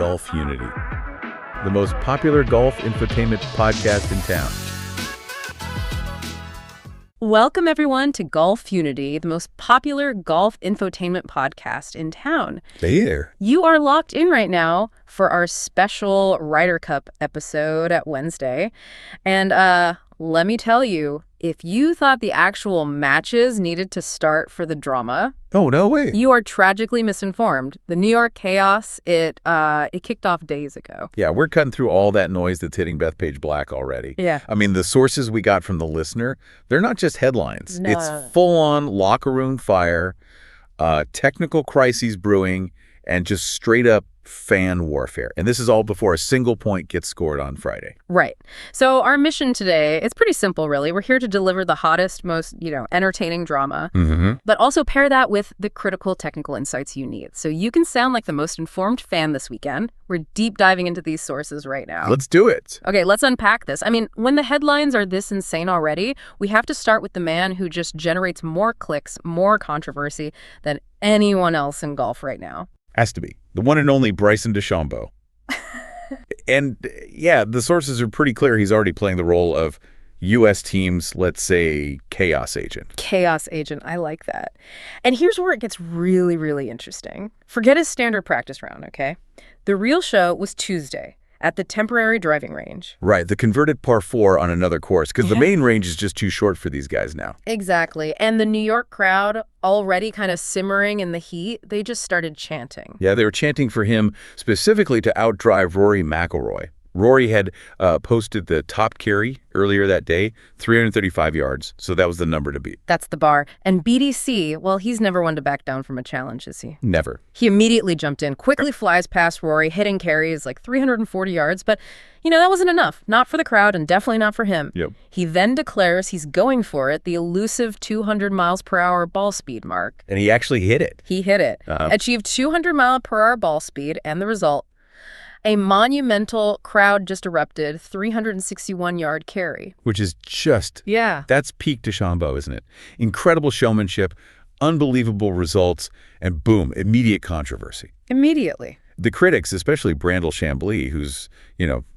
Golf Unity, the most popular golf infotainment podcast in town. Welcome, everyone, to Golf Unity, the most popular golf infotainment podcast in town. Hey there. You are locked in right now for our special Ryder Cup episode at Wednesday. And let me tell you, if you thought the actual matches needed to start for the drama... Oh, no way. You are tragically misinformed. The New York chaos, it kicked off days ago. Yeah, we're cutting through all that noise that's hitting Bethpage Black already. Yeah. I mean, the sources we got from the listener, they're not just headlines. No. It's full-on locker room fire, technical crises brewing, and just straight-up fan warfare. And this is all before a single point gets scored on Friday. Right. So our mission today, it's pretty simple, really. We're here to deliver the hottest, most, entertaining drama, but also pair that with the critical technical insights you need. So you can sound like the most informed fan this weekend. We're deep diving into these sources right now. Let's do it. Okay, let's unpack this. I mean, when the headlines are this insane already, we have to start with the man who just generates more clicks, more controversy than anyone else in golf right now. Has to be. The one and only Bryson DeChambeau. And yeah, the sources are pretty clear. He's already playing the role of U.S. team's, let's say, chaos agent. Chaos agent. I like that. And here's where it gets really, really interesting. Forget his standard practice round, okay? The real show was Tuesday at the temporary driving range. Right, the converted par 4 on another course, because the main range is just too short for these guys now. Exactly. And the New York crowd, already kind of simmering in the heat, they just started chanting. Yeah, they were chanting for him specifically to outdrive Rory McIlroy. Rory had posted the top carry earlier that day, 335 yards, so that was the number to beat. That's the bar. And BDC, well, he's never one to back down from a challenge, is he? Never. He immediately jumped in, quickly flies past Rory, hitting carries like 340 yards, but, that wasn't enough. Not for the crowd and definitely not for him. Yep. He then declares he's going for it, the elusive 200 miles per hour ball speed mark. And he actually hit it. He hit it. Achieved 200 mile per hour ball speed, and the result, a monumental crowd just erupted, 361-yard carry. Which is just... Yeah. That's peak DeChambeau, isn't it? Incredible showmanship, unbelievable results, and boom, immediate controversy. Immediately. The critics, especially Brandel Chambly, who's,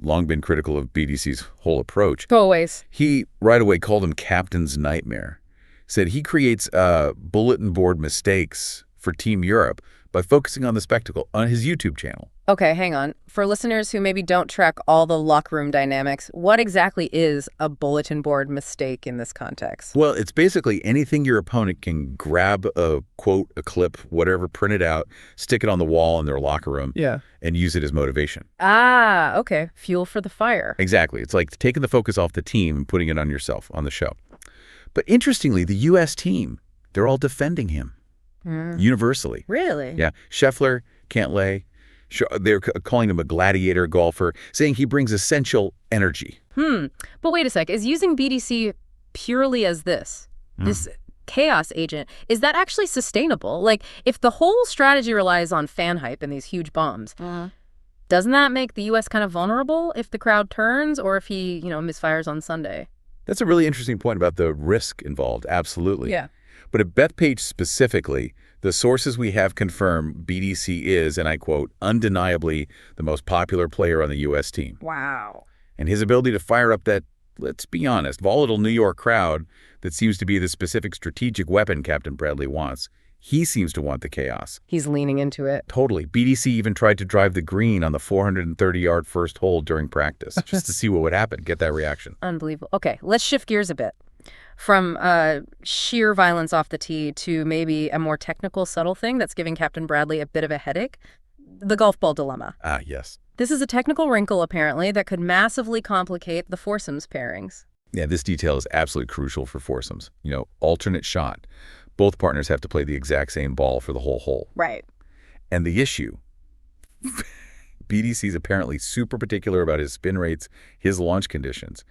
long been critical of BDC's whole approach. Always. He right away called him Captain's Nightmare. Said he creates bulletin board mistakes for Team Europe by focusing on the spectacle on his YouTube channel. Okay, hang on. For listeners who maybe don't track all the locker room dynamics, what exactly is a bulletin board mistake in this context? Well, it's basically anything your opponent can grab a quote, a clip, whatever, print it out, stick it on the wall in their locker room, and use it as motivation. Ah, okay. Fuel for the fire. Exactly. It's like taking the focus off the team and putting it on yourself, on the show. But interestingly, the U.S. team, they're all defending him. Universally. Really? Yeah. Scheffler, Cantlay, they're calling him a gladiator golfer, saying he brings essential energy. But wait a sec. Is using BDC purely as this chaos agent, is that actually sustainable? Like, if the whole strategy relies on fan hype and these huge bombs, doesn't that make the U.S. kind of vulnerable if the crowd turns or if he, misfires on Sunday? That's a really interesting point about the risk involved. Absolutely. Yeah. But at Bethpage specifically, the sources we have confirm BDC is, and I quote, undeniably the most popular player on the U.S. team. Wow. And his ability to fire up that, let's be honest, volatile New York crowd that seems to be the specific strategic weapon Captain Bradley wants. He seems to want the chaos. He's leaning into it. Totally. BDC even tried to drive the green on the 430-yard first hole during practice just to see what would happen, get that reaction. Unbelievable. Okay, let's shift gears a bit. From sheer violence off the tee to maybe a more technical, subtle thing that's giving Captain Bradley a bit of a headache, the golf ball dilemma. Ah, yes. This is a technical wrinkle, apparently, that could massively complicate the foursomes pairings. Yeah, this detail is absolutely crucial for foursomes. Alternate shot. Both partners have to play the exact same ball for the whole hole. Right. And the issue, BDC's apparently super particular about his spin rates, his launch conditions,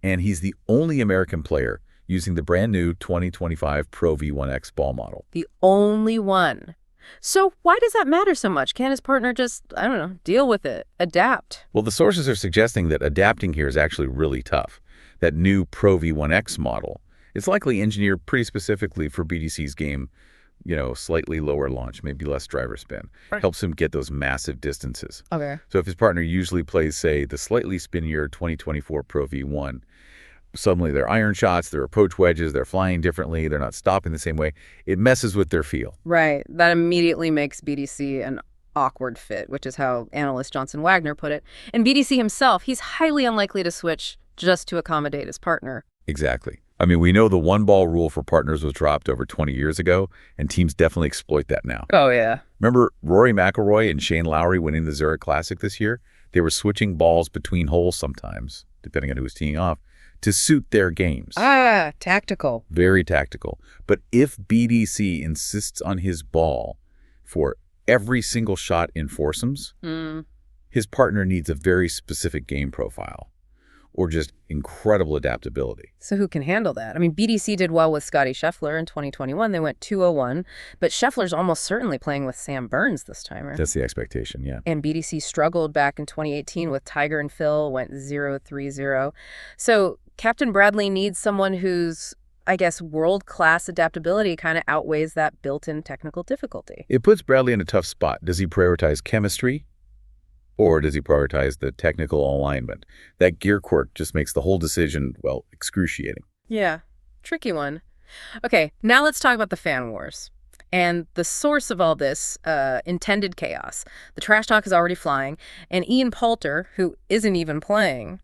and he's the only American player using the brand new 2025 Pro V1X ball model. The only one. So why does that matter so much? Can't his partner just, deal with it, adapt? Well, the sources are suggesting that adapting here is actually really tough. That new Pro V1X model is likely engineered pretty specifically for BDC's game, slightly lower launch, maybe less driver spin. Right. Helps him get those massive distances. Okay. So if his partner usually plays, say, the slightly spinnier 2024 Pro V1, suddenly their iron shots, their approach wedges, they're flying differently, they're not stopping the same way. It messes with their feel. Right. That immediately makes BDC an awkward fit, which is how analyst Johnson Wagner put it. And BDC himself, he's highly unlikely to switch just to accommodate his partner. Exactly. I mean, we know the one-ball rule for partners was dropped over 20 years ago, and teams definitely exploit that now. Oh, yeah. Remember Rory McIlroy and Shane Lowry winning the Zurich Classic this year? They were switching balls between holes sometimes, depending on who was teeing off, to suit their games. Ah, tactical. Very tactical. But if BDC insists on his ball for every single shot in foursomes, his partner needs a very specific game profile or just incredible adaptability. So who can handle that? I mean, BDC did well with Scotty Scheffler in 2021. They went 201, but Scheffler's almost certainly playing with Sam Burns this time, right? That's the expectation, yeah. And BDC struggled back in 2018 with Tiger and Phil, went 0-3-0. So Captain Bradley needs someone whose, I guess, world-class adaptability kind of outweighs that built-in technical difficulty. It puts Bradley in a tough spot. Does he prioritize chemistry? Or does he prioritize the technical alignment? That gear quirk just makes the whole decision, well, excruciating. Yeah, tricky one. Okay, now let's talk about the fan wars. And the source of all this intended chaos. The trash talk is already flying, and Ian Poulter, who isn't even playing,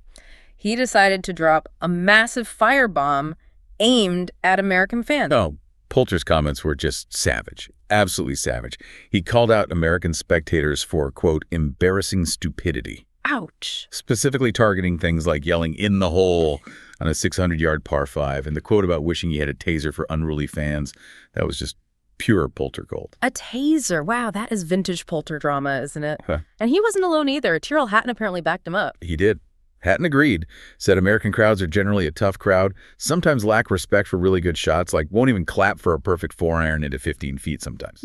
he decided to drop a massive firebomb aimed at American fans. Oh, Poulter's comments were just savage. Absolutely savage. He called out American spectators for, quote, embarrassing stupidity. Ouch. Specifically targeting things like yelling in the hole on a 600-yard par 5 and the quote about wishing he had a taser for unruly fans. That was just pure Poulter gold. A taser. Wow, that is vintage Poulter drama, isn't it? Huh. And he wasn't alone either. Tyrrell Hatton apparently backed him up. He did. Hatton agreed, said American crowds are generally a tough crowd, sometimes lack respect for really good shots, like won't even clap for a perfect 4-iron into 15 feet sometimes.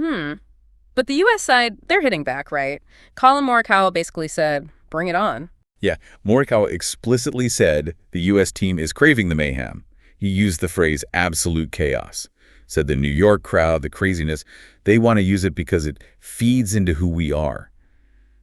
But the U.S. side, they're hitting back, right? Colin Morikawa basically said, bring it on. Yeah, Morikawa explicitly said the U.S. team is craving the mayhem. He used the phrase absolute chaos. Said the New York crowd, the craziness, they want to use it because it feeds into who we are.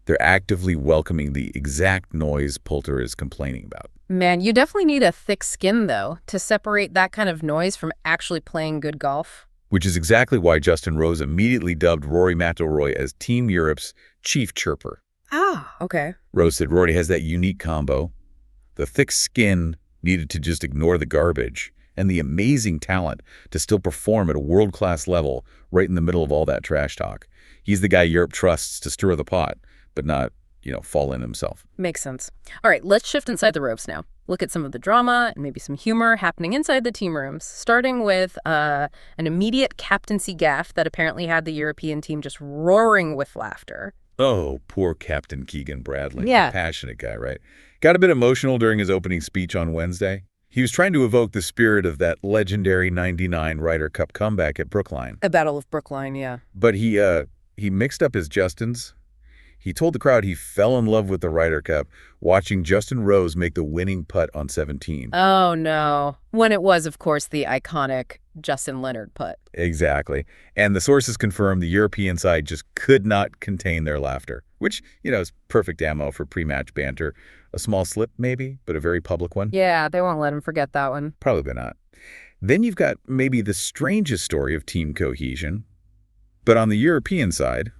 They're actively welcoming the exact noise Poulter is complaining about. Man, you definitely need a thick skin, though, to separate that kind of noise from actually playing good golf. Which is exactly why Justin Rose immediately dubbed Rory McIlroy as Team Europe's chief chirper. Ah, okay. Rose said Rory has that unique combo, the thick skin needed to just ignore the garbage, and the amazing talent to still perform at a world-class level right in the middle of all that trash talk. He's the guy Europe trusts to stir the pot, but not, fall in himself. Makes sense. All right, let's shift inside the ropes now. Look at some of the drama and maybe some humor happening inside the team rooms, starting with an immediate captaincy gaffe that apparently had the European team just roaring with laughter. Oh, poor Captain Keegan Bradley. Yeah. Passionate guy, right? Got a bit emotional during his opening speech on Wednesday. He was trying to evoke the spirit of that legendary '99 Ryder Cup comeback at Brookline. A Battle of Brookline, yeah. But he mixed up his Justins. He told the crowd he fell in love with the Ryder Cup watching Justin Rose make the winning putt on 17. Oh, no. When it was, of course, the iconic Justin Leonard putt. Exactly. And the sources confirmed the European side just could not contain their laughter, which, is perfect ammo for pre-match banter. A small slip, maybe, but a very public one. Yeah, they won't let him forget that one. Probably not. Then you've got maybe the strangest story of team cohesion. But on the European side,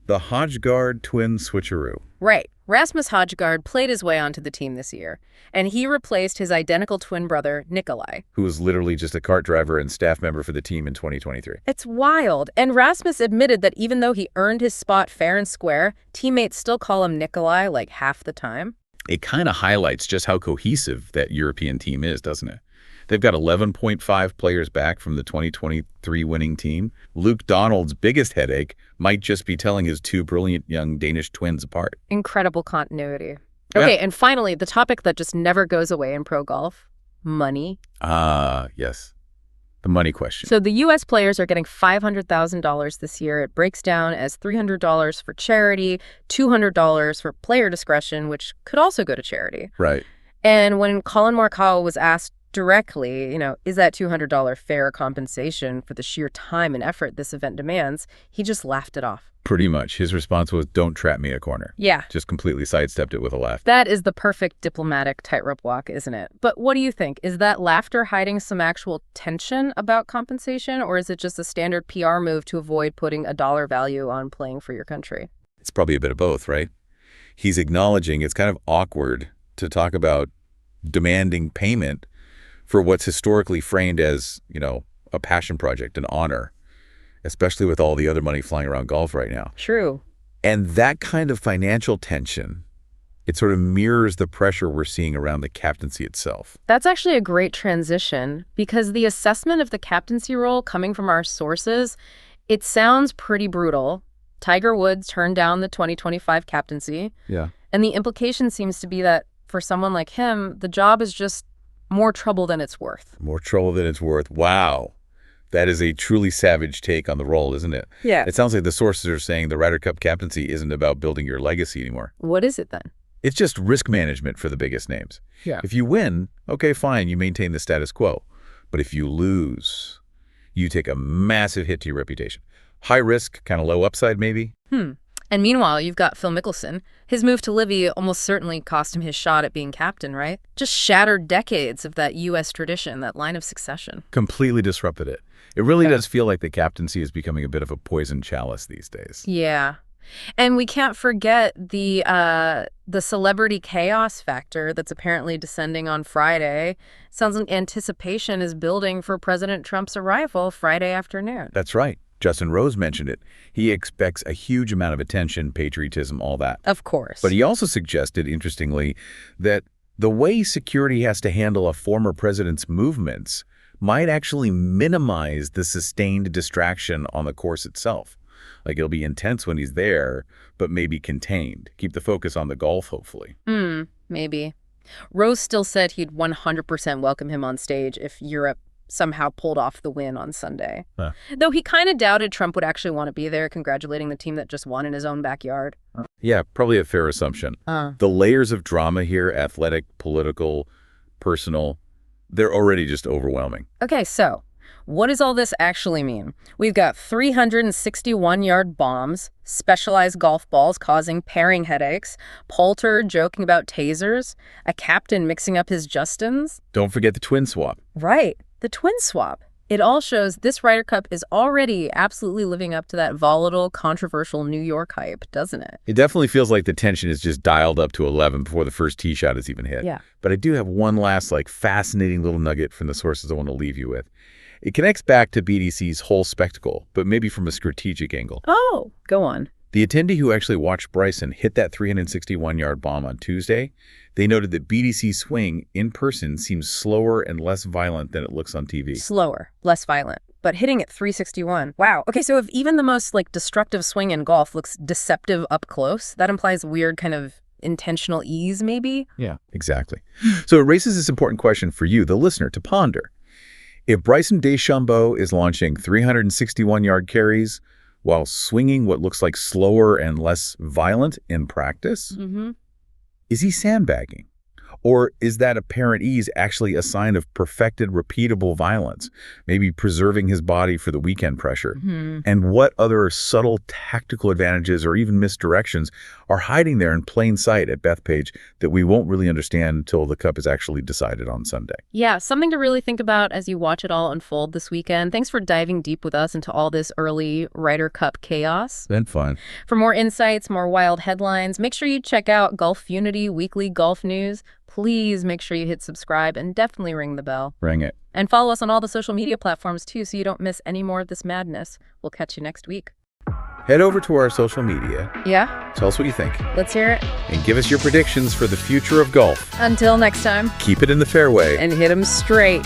the Højgaard twin switcheroo. Right. Rasmus Højgaard played his way onto the team this year, and he replaced his identical twin brother, Nikolai. Who was literally just a kart driver and staff member for the team in 2023. It's wild. And Rasmus admitted that even though he earned his spot fair and square, teammates still call him Nikolai like half the time. It kind of highlights just how cohesive that European team is, doesn't it? They've got 11.5 players back from the 2023 winning team. Luke Donald's biggest headache might just be telling his two brilliant young Danish twins apart. Incredible continuity. Okay, and finally, the topic that just never goes away in pro golf, money. Ah, yes. The money question. So the U.S. players are getting $500,000 this year. It breaks down as $300 for charity, $200 for player discretion, which could also go to charity. Right. And when Colin Morikawa was asked directly, is that $200 fair compensation for the sheer time and effort this event demands, he just laughed it off. Pretty much. His response was, don't trap me a corner. Yeah. Just completely sidestepped it with a laugh. That is the perfect diplomatic tightrope walk, isn't it? But what do you think? Is that laughter hiding some actual tension about compensation, or is it just a standard PR move to avoid putting a dollar value on playing for your country? It's probably a bit of both, right? He's acknowledging it's kind of awkward to talk about demanding payment for what's historically framed as, a passion project, an honor, especially with all the other money flying around golf right now. True. And that kind of financial tension, it sort of mirrors the pressure we're seeing around the captaincy itself. That's actually a great transition, because the assessment of the captaincy role coming from our sources, it sounds pretty brutal. Tiger Woods turned down the 2025 captaincy. Yeah. And the implication seems to be that for someone like him, the job is just more trouble than it's worth. More trouble than it's worth. Wow. That is a truly savage take on the role, isn't it? Yeah. It sounds like the sources are saying the Ryder Cup captaincy isn't about building your legacy anymore. What is it then? It's just risk management for the biggest names. Yeah. If you win, okay, fine, you maintain the status quo. But if you lose, you take a massive hit to your reputation. High risk, kind of low upside, maybe? And meanwhile, you've got Phil Mickelson. His move to Livy almost certainly cost him his shot at being captain, right? Just shattered decades of that U.S. tradition, that line of succession. Completely disrupted it. It really does feel like the captaincy is becoming a bit of a poison chalice these days. Yeah. And we can't forget the celebrity chaos factor that's apparently descending on Friday. Sounds like anticipation is building for President Trump's arrival Friday afternoon. That's right. Justin Rose mentioned it. He expects a huge amount of attention, patriotism, all that. Of course. But he also suggested, interestingly, that the way security has to handle a former president's movements might actually minimize the sustained distraction on the course itself. Like, it'll be intense when he's there, but maybe contained. Keep the focus on the golf, hopefully. Maybe. Rose still said he'd 100% welcome him on stage if Europe somehow pulled off the win on Sunday. Though he kind of doubted Trump would actually want to be there congratulating the team that just won in his own backyard. Yeah, probably a fair assumption. The layers of drama here, athletic, political, personal, they're already just overwhelming. Okay, so what does all this actually mean? We've got 361-yard bombs, specialized golf balls causing pairing headaches, Poulter joking about tasers, a captain mixing up his Justins. Don't forget the twin swap. Right, the twin swap. It all shows this Ryder Cup is already absolutely living up to that volatile, controversial New York hype, doesn't it? It definitely feels like the tension is just dialed up to 11 before the first tee shot is even hit. Yeah. But I do have one last, fascinating little nugget from the sources I want to leave you with. It connects back to BDC's whole spectacle, but maybe from a strategic angle. Oh, go on. The attendee who actually watched Bryson hit that 361-yard bomb on Tuesday, they noted that BDC's swing in person seems slower and less violent than it looks on TV. Slower, less violent, but hitting at 361. Wow. Okay, so if even the most destructive swing in golf looks deceptive up close, that implies weird kind of intentional ease, maybe? Yeah, exactly. So it raises this important question for you, the listener, to ponder. If Bryson DeChambeau is launching 361-yard carries while swinging what looks like slower and less violent in practice, is he sandbagging? Or is that apparent ease actually a sign of perfected, repeatable violence, maybe preserving his body for the weekend pressure? And what other subtle tactical advantages or even misdirections are hiding there in plain sight at Bethpage that we won't really understand until the Cup is actually decided on Sunday? Yeah, something to really think about as you watch it all unfold this weekend. Thanks for diving deep with us into all this early Ryder Cup chaos. Been fun. For more insights, more wild headlines, make sure you check out GolfUnity Weekly Golf News. Please make sure you hit subscribe and definitely ring the bell. Ring it. And follow us on all the social media platforms too, so you don't miss any more of this madness. We'll catch you next week. Head over to our social media. Yeah? Tell us what you think. Let's hear it. And give us your predictions for the future of golf. Until next time. Keep it in the fairway. And hit 'em straight.